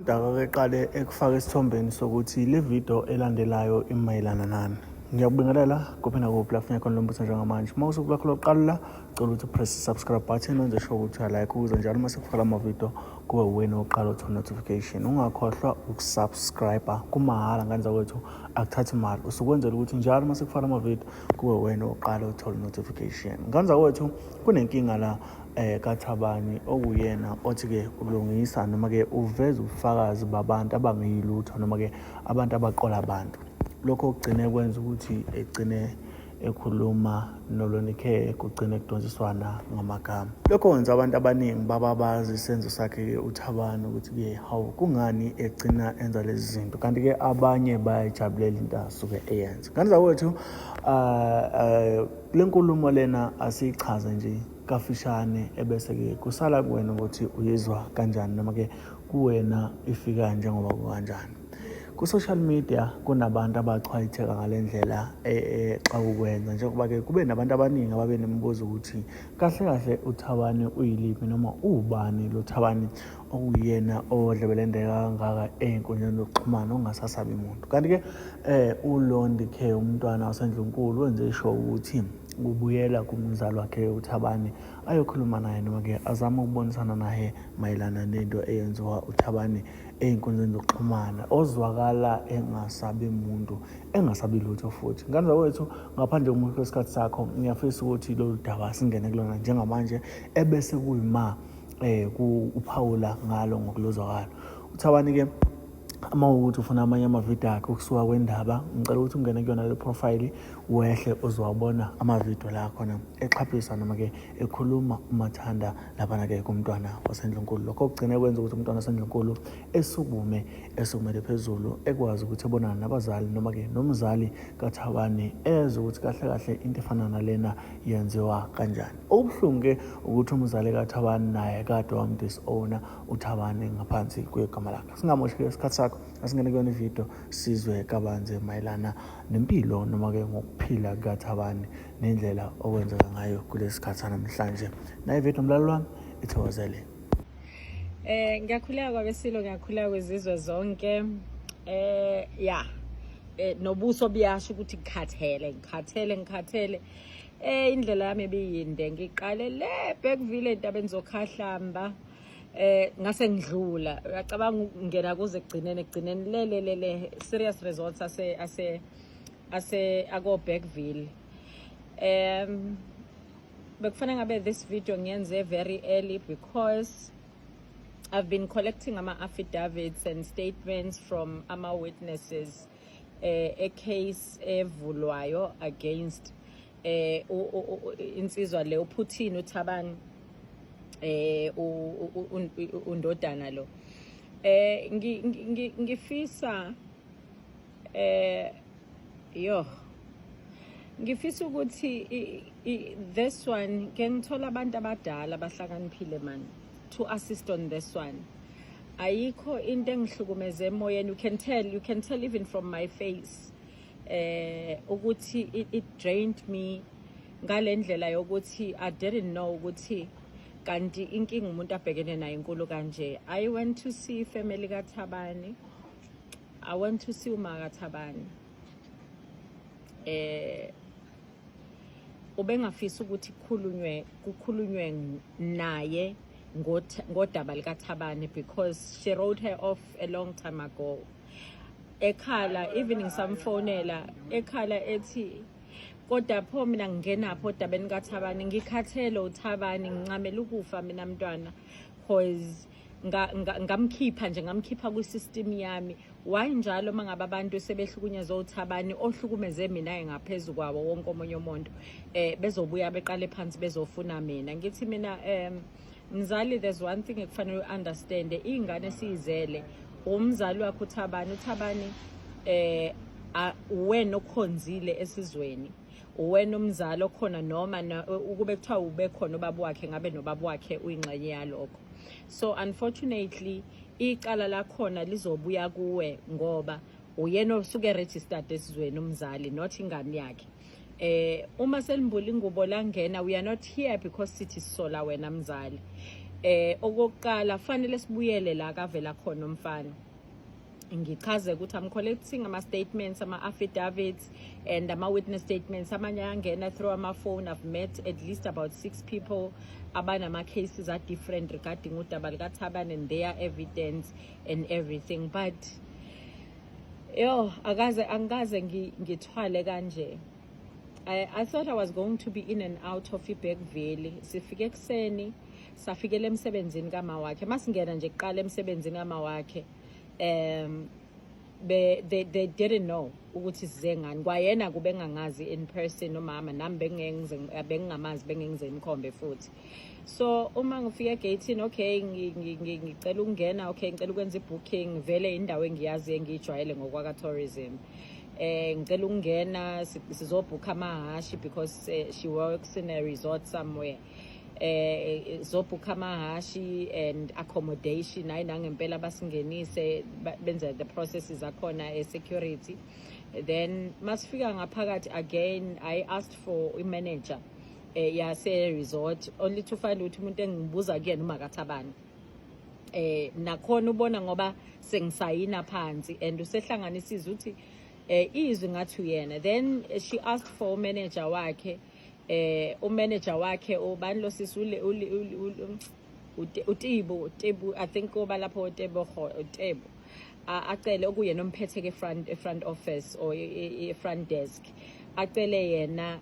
Indaba eqale ekufaka isithombeni sokuthi le video elandelayo imayelana nani. Ngiyakubingelela kuphi nakuphi lapho ngekho lombuso njengamanje. Uma usuku lakho lokuqala la, cela ukuthi press subscribe button wenze sure ukuthi like ukuze njalo uma sekufaka ama video kube wena oqala uthola notification. Ungakhohlwa ukusubscribe kumahhala ngani zakwethu akuthathi imali. Usukwenzela ukuthi njalo uma sekufaka ama video kube wena oqala uthola notification. Ngani zakwethu kunenkinga la kaThabani okuyena othi-ke ulungisa noma-ke uveza ubufakazi babantu abangeyilutho noma-ke abantu abaqola abantu. Lokho kugcine kwenza ukuthi egcine ekhuluma noLonikhe kugcine kudonsiswana ngamagama. Lokho kwenza abantu abaningi bababazi isenzo sakhe-ke uThabani ukuthi-ke hawu kungani egcina enza lezi zinto, kanti-ke abanye bayayijabulela into asuke eyenza. Ngani zakwethu le nkulumo lena asiyichaze nje kafishane ebese-ke kusala kuwena ukuthi uyizwa kanjani noma-ke kuwena ifika njengoba kukanjani. Ku-social media kunabantu abachwayitheka ngale ndlela xa ukwenza, njengoba-ke kube nabantu abaningi ababe nemibuzo ukuthi kahle kahle uThabani uyiliphi noma ubani lo Thabani okuyena odlebelendeka kangaka ey'nkundleni zokuxhumana ongasasabi muntu. Kanti-ke uLonikhe umntwana waseNdlunkulu wenze sure ukuthi kubuyela kumzali wakhe uThabani ayokhuluma naye noma-ke azama ukubonisana naye mayelana nento eyenziwa uThabani ey'nkundleni zokuxhumana, ozwakala engasabi muntu, engasabi lutho futhi. Ngani zakwethu, ngaphandle komuntu kwesikhathi sakho, ngiyafisa ukuthi lolu daba singene kulona njengamanje ebese kuyima uphawula ngalo ngokuluzwakala. uThabani-ke uma ukuthi ufuna amanye amavidiyo akhe ukusuka kwendaba, ngicela ukuthi ungene kuyona le profile wehle uzowabona amavidiyo la khona exhaphisa noma-ke ekhuluma umathanda laphana-ke kumntwana waseNdlunkulu. Lokho kugcine kwenza ukuthi umntwana waseNdlunkulu esukumele phezulu, ekwazi ukuthi ebonane nabazali noma-ke nomzali kaThabani eze ukuthi kahle kahle into efana nalena yenziwa kanjani. Okubuhlungu-ke ukuthi umzali kaThabani naye kade wamdisowna uThabani ngaphansi kwegama lakhe. Singamoshi-ke isikhathi sakho, asingene kuyona ividiyo sizwe kabanzi mayelana nempilo noma-ke ngokuphila kukaThabani nendlela okwenzeka ngayo kulesi sikhathi namhlanje. Nayi ividiyo mlaleli wami ithokozele. Ngiyakhuleka kwabesilo, ngiyakhuleka kwezizwe zonke. Nobuso biyasho ukuthi ngikhathele. Indlela yami ebiyinde, ngiqale le Bergville entabeni zokhahlamba. Ngase ngidlula, uyacabanga ngena kuze ekugcineni le serious results ase ako Bergville. Bekufanele ngabe this video ngiyenze very early because I've been collecting ama affidavits and statements from ama witnesses a case evulwayo against insizwa le uPutin uThabani undodana lo. Ngifisa ngifisa ukuthi this one ngithola abantu abadala abahlakaniphile man to assist on this one. Ayikho into engihlukumeze emoyeni, you can tell even from my face ukuthi it drained me ngale ndlela yokuthi I didn't know ukuthi kanti inkinga umuntu abhekene nayo inkulu kanje. I went to see family kaThabani, I went to see uma kaThabani. Ubengafisa ukuthi kukhulunywe naye ngodaba likaThabani because she wrote her off a long time ago. Ekhala, even ngisamfonela, ekhala ethi kodwa pho mina ngingenapho odabeni kaThabani, ngikhathele uThabani, ngincamela ukufa mina mntwana cause ngamkhipha kwisystem yami. Why njalo mangabe abantu sebehlukunyezwe uThabani ohlukumeze mina engaphezulu kwawo wonke omunye umuntu bezobuya beqale phansi bezofuna mina. Ngithi mina mzali, there's one thing ekufanele understand, ingane siyizele umzali wakho uThabani wena okhonzile esizweni, wena umzali okhona noma ukube kuthiwa ube khona ubaba wakhe ngabe nobaba wakhe uyingxenye yalokho. So unfortunately icala lakhona lizobuya kuwe ngoba uyena osuke registered esizweni umzali, not ingane yakhe. Uma selimbula ingubo langena, we are not here because sithi sisola wena mzali. okokuqala fanele sibuyele la kavela khona umfana ngichaze ukuthi I'm collecting ama-statements, ama-affidavits and ama-witness statements. Amanye ayangena through ama-phone. I've met at least about 6 people abanama-cases are different regarding udaba likaThabane and their evidence and everything. But angikaze ngithwale kanje. I thought I was going to be in and out of iBurke Valley. Sifike ekuseni, safikele emsebenzini kama wakhe. Masingena nje kuqala emsebenzini kama wakhe. They didn't know ukuthi size ngani kwayena kube ngangazi in person nomama nami bengingamazi bengenze imkhombe futhi. So uma ngifika egate okay ngicela ukungena, okay ngicela ukwenza ibooking, vele indawo engiyazi engijwayele ngokwaka tourism. Ngicela ukungena sizobooka amahashi because she works in a resort somewhere. Zobukha amahashi and accommodation hayi nangempela basingenise benze the processes akhona security. Then masifika ngaphakathi again I asked for a manager yase resort only to find ukuthi umuntu engibuza kuyena uMakaThabane. Nakhona ubona ngoba sengisayina phansi and usehlanganisiza ukuthi izwi ngathi uyena. Then she asked for manager wakhe. Manager wakhe ubani lo sisule uTibu I think oba lapho uTebo acele okuyena omphethe ke front office or front desk acele yena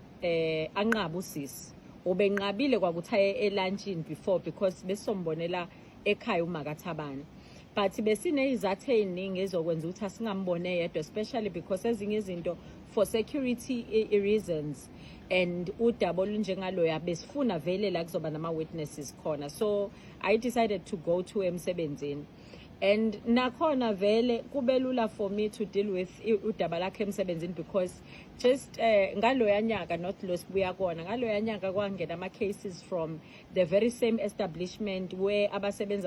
anqaba usisi ubenqabile kwakuthi elunchini before because besombonela ekhaya uMakaThabane. But besine izathu eziningi ezokwenza ukuthi asingambone yedwa, especially because ezinye izinto for security reasons and udaba olunjengaloya besifuna vele la kuzoba nama witnesses khona. So I decided to go to emsebenzini and nakhona vele kubelula for me to deal with udaba lakhe emsebenzini because just ngaloya nyaka not lo sibuya kona ngaloya nyaka kwangena ama cases from the very same establishment where abasebenzi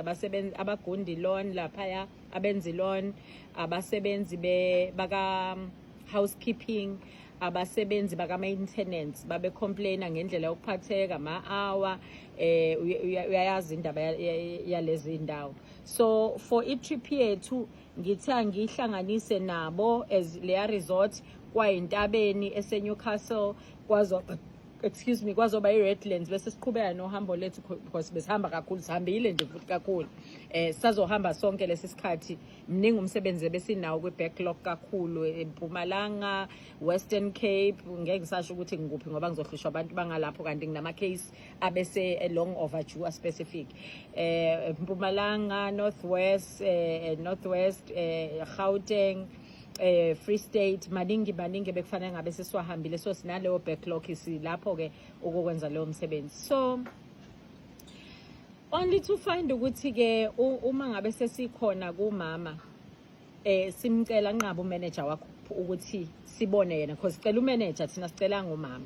abagundi loan lapha abenzi loan abasebenzi baka housekeeping abasebenzi baka maintenance babe complaina ngendlela yokuphatheka hour uyayazi indaba yalezi indawo. So for i-trip yethu ngithe ngihlanganise nabo as leya resort kwayintabeni eseNewcastle kwazoba i-Redlands bese siqhubeka nohambo lethu because besihamba kakhulu sihambile nje futhi kakhulu. Sazohamba sonke lesisikhathi mningi umsebenzi besinawo kwi-backlog kakhulu eMpumalanga, Western Cape, ngeke ngisasho ukuthi ngikuphi ngoba ngizohlushwa abantu bangalapho kanti nginama case abese long overdue specific. Mpumalanga, Northwest, Gauteng, Free State, maningi bekufanele ngabe sesiwahambile, so sinaleyo backlog silapho ke ukwenza leyo msebenzi. So only to find ukuthi ke uma ngabe sesikhona kumama simcela nqaba umanager wakho ukuthi sibone yena because sicela umanager thina sicela ngomama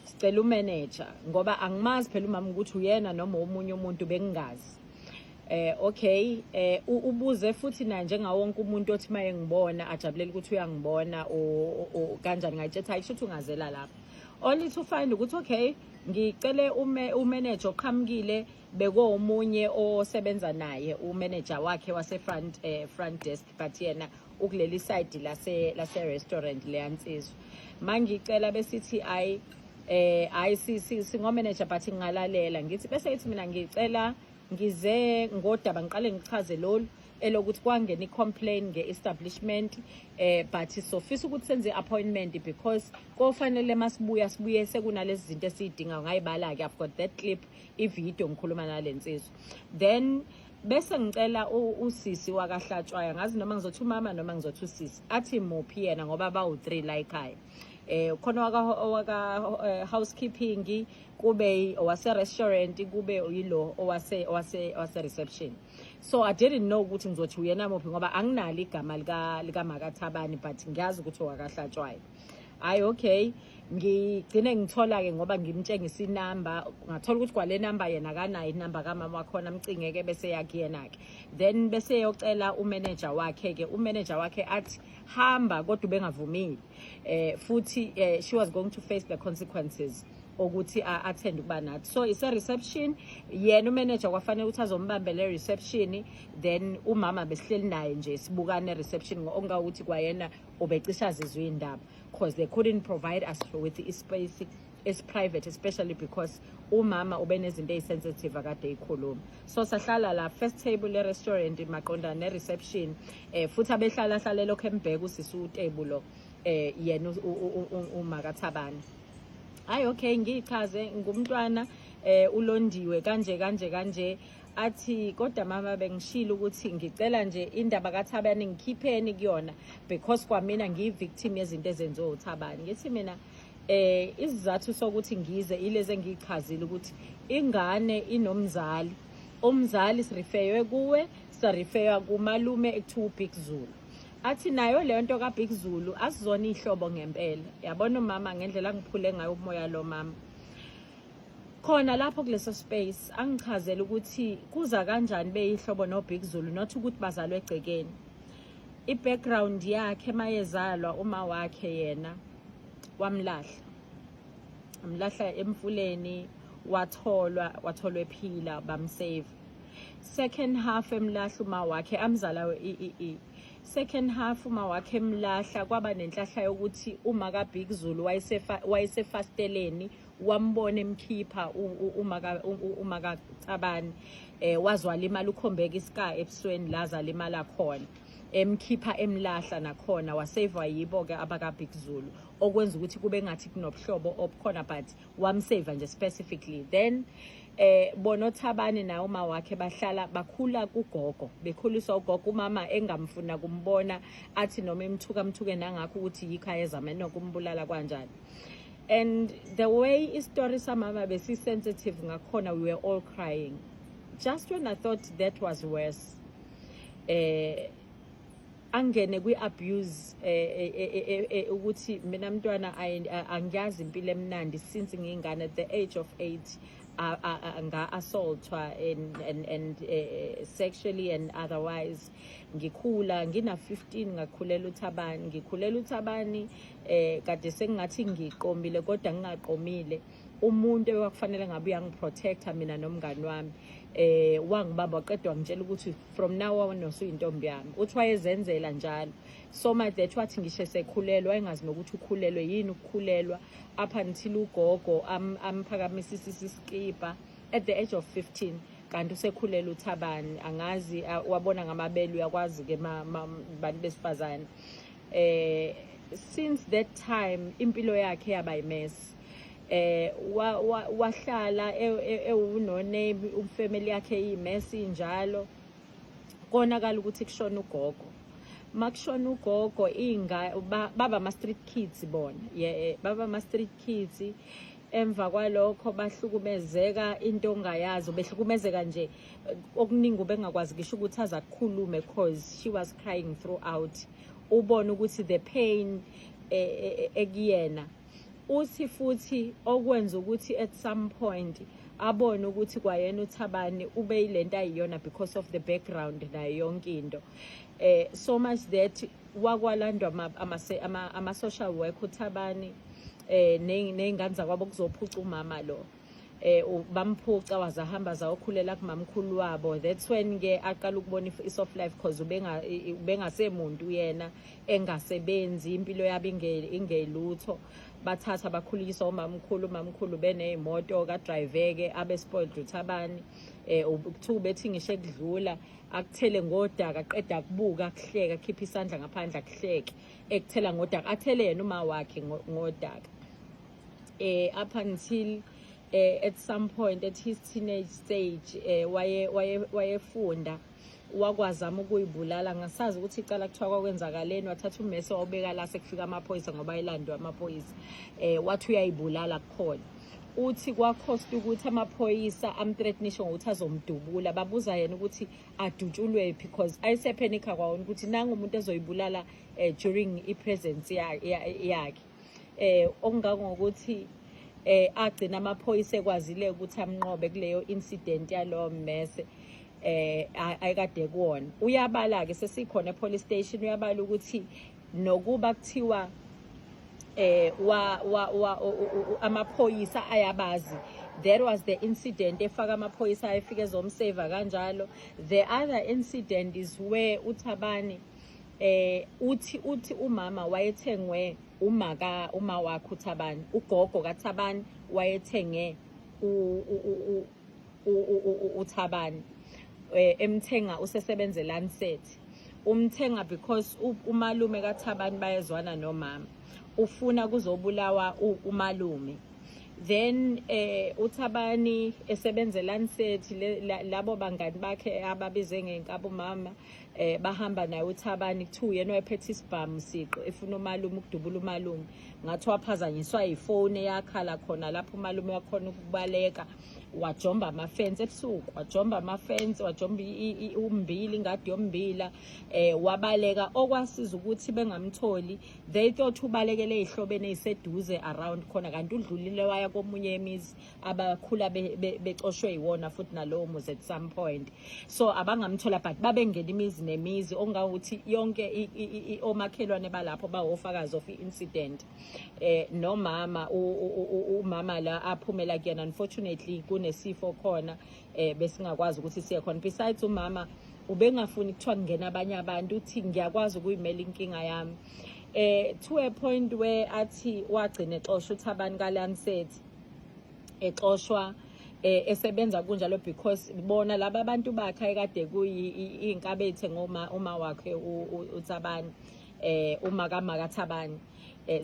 sicela umanager ngoba angimazi phela umama ukuthi uyena noma omunye umuntu bengingazi. Okay ubuze futhi na njengawo wonke umuntu othi maye ngibona ajabulela ukuthi uyangibona o kanjani ngayithetha ayisho ukuthi ungazela lapha. Only to find ukuthi okay ngicele umanager oqhamukile beko umunye osebenza naye umanager wakhe wase front desk but yena ukuleli side lase restaurant leyansizwa. Mangicela besithi I singo manager but ngalalela ngithi bese yithi mina ngicela ngize ngodaba ngiqale ngichaze lolu elokuthi kwangena i-complaint nge-establishment but sofisa ukuthi senze appointment because kofanele masibuye sekunalezi zinto esiyidinga ngayibala-ke I've got that clip ivideo ngikhuluma nalensizwa. Then bese ngicela usisi wakaHlatshwayo ngazi noma ngizothi umama noma ngizothi usisi athi muphi yena ngoba bawu-3 la ekhaya. Khona waka housekeeping kube owase restaurant kube yilo owase reception. So I didn't know ukuthi ngizothi uyena muphi ngoba anginalo igama lika MakaThabane but ngiyazi ukuthi wakaHlatshwayo. Okay ngigcine ngithola ke ngoba ngimtshengisa inamba ngathola ukuthi kwale number yena kanayo inamba kamama wakhona amcingeke bese yakhe yena ke. Then bese yocela umanager wakhe ke umanager wakhe athi hamba kodwa ubengavumile futhi she was going to face the consequences ukuthi attend ukuba nathi. So ise reception, yena umanager kwafanele ukuthi azombambele reception, then umama besihleli naye nje sibukane reception ongakuthi kwayena ubecisha azizwe indaba, because they couldn't provide us with space is private, especially because umama ube nezinto ezisensitive akade ikhuluma. So sahlala la first table le restaurant maqonda ne reception, futhi abehlala hlale lokho embheka usisi utable lo yena uMakaThabane. Hayi okay, ngichaze ngumntwana ulondiwe kanje athi kodwa mama bengishilo ukuthi ngicela nje indaba kaThabane ngikhipheni kuyona, because kwamina ngiyivictim yezinto ezenziwa uThabane. Ngithi mina isizathu sokuthi ngize ileze ngichazile ukuthi ingane inomzali, umzali sirefeywe kuwe, sarefeya kumalume ekuthiwa uBig Zulu. Athi nayo leyo nto kaBig Zulu asizona ihlobo ngempela. Yabona umama ngendlela ngiphule ngayo umoya lo mama. Khona lapho kuleso space angichazela ukuthi kuza kanjani beyihlobo noBig Zulu, not ukuthi bazalwe egcekeni. I-background yakhe mayezalwa uma wakhe yena wamlahla emfuleni, watholwa ephila, bamsave. Second half emlahla uma wakhe amzala second half uma wakhe emlahla kwaba nenhlahla yokuthi uma kaBig Zulu wayesefasteleni wambona emkhipha uMakaThabane, wazwala imali ukhombeka isika ebusweni laza limala khona, emkhipha emlahla nakhona wasavwa yibo ke abakaBig Zulu, okwenza ukuthi kube ngathi kunobuhlobo obukhona, but wamsave nje specifically. Then bona uThabane naye uma wakhe bahlala bakhula kugogo, bekhuliswa ugogo, umama engamfuna kumbona, athi noma emthuke nangakho ukuthi yikho ayezama nokumbulala kanjani. And the way istory samama besi sensitive ngakhona, we were all crying. Just when I thought that was worse, angene kwi-abuse ukuthi mina mntwana angiyazi impilo emnandi since ngingane at the age of 8 nga-assaultwa and sexually and otherwise. Ngikhula ngina 15 ngakhulela uThabane, kade sengathi ngiqomile kodwa ngingaqomile. Umuntu ewakufanele ngabe uyangiprotecta mina nomngani wami wangibamba waqedwa ngitshela ukuthi from now on usuyintombi yami. Uthi wayezenzela njalo so much that wathi ngisho sekhulelwa engazi nokuthi ukhulelwe yini ukukhulelwa, up until ugogo amphakamisisa isiskipa at the age of 15, kanti usekhulela uThabane. Angazi wabona ngamabele, uyakwazi ke bantu besifazane. Since that time impilo yakhe yaba imess. Wahlala ewunone ufamily yakhe iyimesi njalo, konakala ukuthi kushona ugogo. Makushona ugogo baba ama street kids bona, baba ama street kids. Emva kwalokho bahlukumezeka into ongayazi, behlukumezeka nje okuningi bengakwazi ngisho ukuthi aza kukhulume, because she was crying throughout. Ubona ukuthi the pain ekuyena. Uthi futhi okwenza ukuthi at some point abone ukuthi kwayena uThabane ube yilento ayiyona because of the background nayo yonke into. So much that wakwalandwa ama social work uThabane ney'ngane zakwabo kuzophuca umama lo. Bamphuca wazahamba zawokhulela kumamkhulu wabo. That's when ke aqala ukubona i-soft life, because ubengasemuntu yena, engasebenzi, impilo yabo ingelutho. Bathatha bakhulisa umamkhulu beney'moto kadriveke abespoiled uThabane. Ukuthuka bethi ngisho ekudlula akuthele ngodaka, aqeda akubuka akuhleka, akhipha isandla ngaphandle akuhleke, ekuthela ngodaka, athele yena uma wakhe ngodaka. Up until at some point at his teenage stage wayefunda, wakwazama ukuyibulala. Ngasazi ukuthi icala kuthiwa kwakwenzakaleni, wathatha ummese wawubeka la sekufika amaphoyisa ngoba ayilandwa amaphoyisa. Wathi uyayibulala kukhona. Uthi kwakhosta ukuthi amaphoyisa amthreatenisho ngokuthi azomdubula, babuza yena ukuthi adutshulwe because ayisephenika kwawona ukuthi nangu umuntu ezoyibulala during i-presence yakhe. Okungangokuthi agcina amaphoyisa ekwazile ukuthi amnqobe kuleyo incident yalowo mmese ayikade kuwona. Uyabala ke sesikhona epolice station, uyabala ukuthi nokuba kuthiwa amaphoyisa ayabazi. That was the incident efaka amaphoyisa ayefika ezomseva kanjalo. The other incident is where uThabani uthi umama wayethengwe uma wakhe uThabani, ugogo kaThabani wayethenge uThabani, emthenga usesebenze Lancet. Umthenga because umalume kaThabani bayezwana nomama, ufuna kuzobulawa umalume. Then uThabani esebenze Lancet, labo bangani bakhe ababize ngenkaba mama bahamba naye uThabani ku yena wayephethe isibhamu siqo efuna umalume ukudubula umalume, ngathi waphazanyiswa ifone yakhala khona lapho umalume wakhona ukubaleka, wajomba amafence ebusuku, wajomba amafence, wajomba umbili ingadi yombila, wabaleka. Okwasiza ukuthi bengamtholi, they thought ubalekele ezihlobene eziseduze around khona, kanti udlulile waya komunye emizi abakhula becoshwe yiwona futhi nalowo muzi at some point. So abangamthola, but babengena imizi nemizi ongakuthi yonke omakhelwane balapho bawofakazi of incident. Nomama umama la aphumela kuyena, unfortunately kunesifo khona besingakwazi ukuthi siye khona. Besides umama ubengafuni kuthiwa ngena abanye abantu, uthi ngiyakwazi ukuyimela inkinga yami, to a point where athi wagcina exoshwa uThabani kaLancet, exoshwa esebenza kunjalo because bona laba abantu bakhe ekade kuyinkabethe uma wakhe uThabani, uma kaThabani,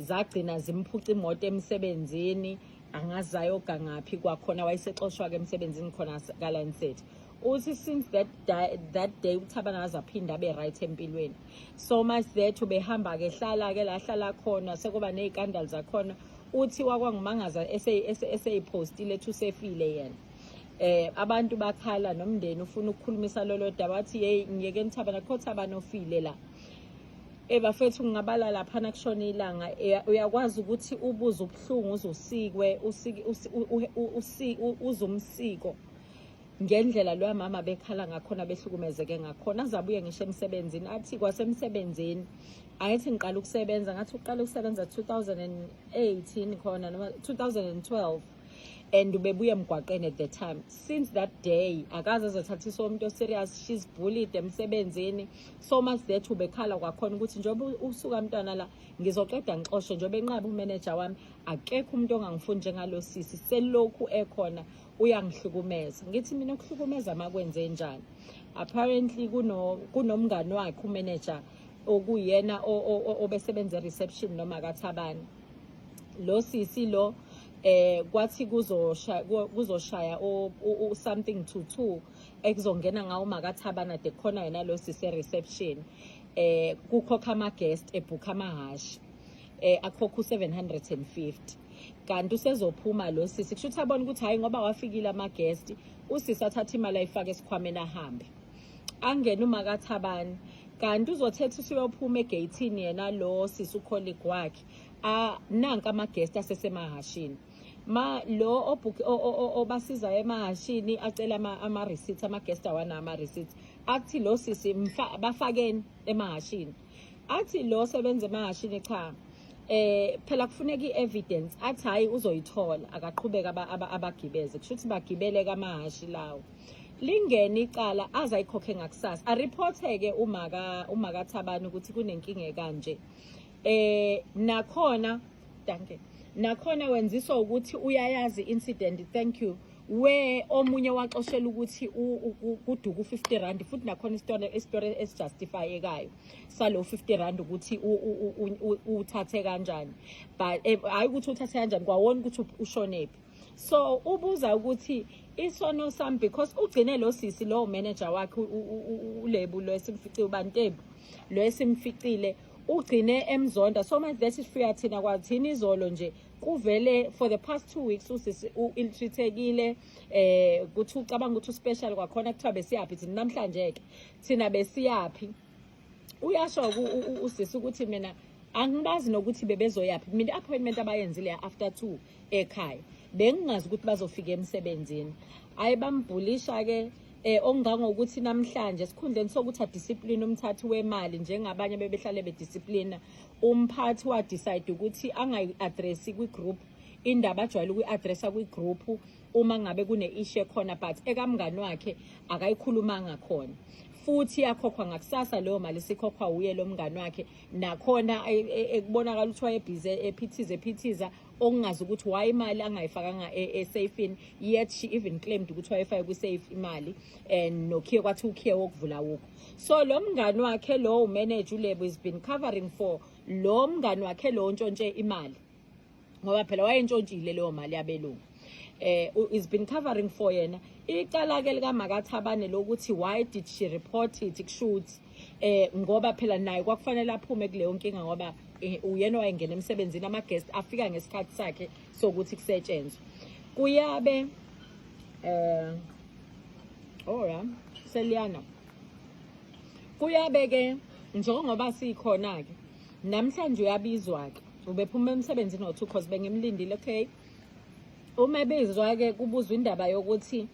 zagcina zimphuca imoto emsebenzini, angazi ayoga ngaphi, kwakhona wayesexoshwa ke emsebenzini khona kaLancet. Uthi since that day uThabani azaphinda abe right empilweni, so much that ubehamba ke hlala ke la hlala khona, sekuba nezikandali zakhona. Uthi wakwangumangaza eseyipostile thu sefile yena, abantu bakhala nomndeni ufuna ukukhulumisa lolo daba, wathi hey ngiyeke uThabani, akho Thabani ofile la. Bafethu ngingabala lapha nakushona ilanga, uyakwazi ukuthi ubuze ubuhlungu uzusikwe uzumsiko ngendlela lo mama bekhala ngakhona behlukumezeke ngakhona. Azabuye ngisho emsebenzini, athi kwasemsebenzini ayithi ngiqala ukusebenza, ngathi uqala ukusebenza 2018 khona noma 2012, and ubebuye emgwaqeni at the time. Since that day akaze azothathiswa umuntu serious, she's bullied emsebenzini so much that ubekhala kwakhona ukuthi njengoba usuka mntwana la ngizoqeda ngixoshwe, njengoba enqaba umanager wami akekho umuntu ongangifuni njengalo sisi, selokhu ekhona uyangihlukumeza. Ngithi mina ukuhlukumeza makwenze njani? Apparently kunomngani wakhe umanager okuyena obesebenza reception noma kaThabani, lo sisi lo kwathi kuzoshaya something to 2 ekuzongena ngawo makaThabani ade khona yena lo sisi reception, kukhokha ama-guest ebhukha amahashi, akhokha u-750, kanti usezophuma lo sisi. Kusho ukuthi abona ukuthi hayi ngoba wafikile ama-guest, usisi athatha imali ayifake esikhwameni ahambe, angene umakaThabani, kanti uzothetha usuyophuma egeyithini yena lo sisi ucolleague wakhe, nanka ama-guest asesemahashini. Lo obasiza emahashini acela ama-receipts, ama-guest awana ama-receipts, athi lo sisi bafakeni emahashini, athi lo sebenza emahashini cha phela kufuneka i-evidence, athi hayi uzoyithola, akaqhubeka abagibeze. Kusho ukuthi bagibele kamahashi lawo, lingene icala azayikhokhe ngakusasa, ariphothe-ke umakaThabani ukuthi kunenkinga kanje. Nakhona wenziswa ukuthi uyayazi incident, thank you, where omunye waxoshela ukuthi kuduka u-50 futhi nakhona isitori esijustifyekayo salo 50 ukuthi uthathe kanjani, but hayi ukuthi uthathe kanjani, kwawona ukuthi ushonephi. So ubuza ukuthi isono sami, because ugcine lo sisi lo manager wakhe uLebu lo esimficile uBantebu lo esimficile ugcine emzonda so much that isifika thina kwathina izolo nje kuvele for the past 2 weeks usisi u-illtreatekile, kuthi ucabanga ukuthi uspecial kwakhona kuthiwa besiyaphi thina namhlanje ke thina besiyaphi. Uyasho usisi ukuthi mina angibazi nokuthi bebezoyaphi, mina i-appointment abayenzile after 2 ekhaya bengingazi ukuthi bazofika emsebenzini. Ayibambhulisha ke ongangokuthi namhlanje sikhundleni sokuthi adiscipline umthathi wemali njengabanye bebehlale bedisciplina, umphathi wa decide ukuthi angayi-addressi kwi-group indaba ajwayele ukuyi-addressa kwi-group uma ngabe kune-issue khona, but ekamngani wakhe akayikhulumanga khona. Futhi yakhokhwa ngakusasa leyo mali sikhokhwa uye lo mngani wakhe, nakhona ekubonakala ukuthi wayebhize ephithiza okungazi ukuthi why imali angayifakanga esafini, yet she even claimed ukuthi wayefake kwi-safe imali and nokhiye kwathi ukhiye wokuvula wukho. So lo mngani wakhe lo umanager uLebo has been covering for lo mngani wakhe lo ntshontshe imali, ngoba phela wayentshontshile leyo mali yabelungu. Is been covering for yena. Icala ke lika Makathabane lokuthi why did she report it kushuthi ngoba phela naye kwakufanele aphume kuleyo nkinga ngoba uyena wayengena emsebenzini, ama guest afika ngesikhathi sakhe sokuthi kusetshenzwe. Kuyabe Seliyana kuyabe ke njengoba sikhona ke namhlanje uyabizwa ke ubephuma emsebenzini no2 cause bengimlindile. Okay, uma bezwa ke kubuzwa indaba yokuthi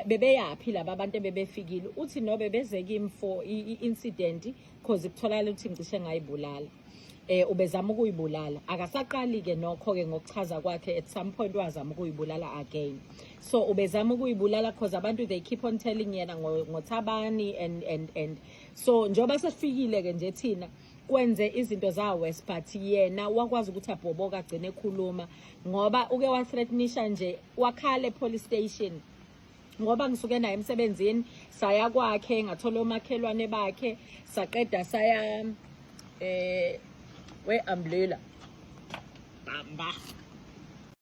bebeyaphhi laba abantu bebefikile, uthi no bebeze kimi for i-incident cause kutholakala ukuthi ngicishe ngayibulala. Ubezama ukuyibulala, akasaqali ke nokho ke ngokuchaza kwakhe at some point wazama ukuyibulala again. So ubezama ukuyibulala cause abantu they keep on telling yena ngoThabani and so njoba sefikile ke nje thina kwenze izinto zawe, but yena wakwazi ukuthi abhoboka agcine ekhuluma ngoba uke wathreatenisha nje, wakhala police station ngoba ngisuke naye emsebenzini saya kwakhe ngathola omakhelwane bakhe saqeda saya we umbrella bamba